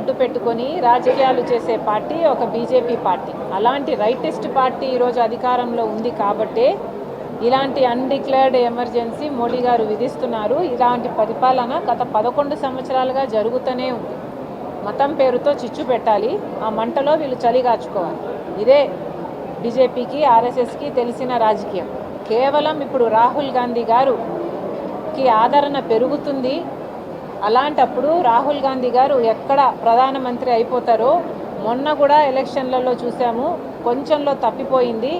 అడ్డు పెట్టుకొని రాజకీయాలు చేసే పార్టీ ఒక బీజేపీ పార్టీ. అలాంటి రైటిస్ట్ పార్టీ ఈరోజు అధికారంలో ఉంది కాబట్టే ఇలాంటి అన్డిక్లేర్డ్ ఎమర్జెన్సీ మోడీ గారు విధిస్తున్నారు. ఇలాంటి పరిపాలన గత 11 సంవత్సరాలుగా జరుగుతూనే ఉంది. మతం పేరుతో చిచ్చు పెట్టాలి, ఆ మంటలో వీళ్ళు చలిగాచుకోవాలి. ఇదే బీజేపీకి ఆర్ఎస్ఎస్కి తెలిసిన రాజకీయం. కేవలం ఇప్పుడు రాహుల్ గాంధీ గారుకి ఆదరణ పెరుగుతుంది. అలాంటప్పుడు రాహుల్ గాంధీ గారు ఎక్కడ ప్రధానమంత్రి అయిపోతారో, మొన్న కూడా ఎలక్షన్లలో చూసాము, కొంచెంలో తప్పిపోయింది.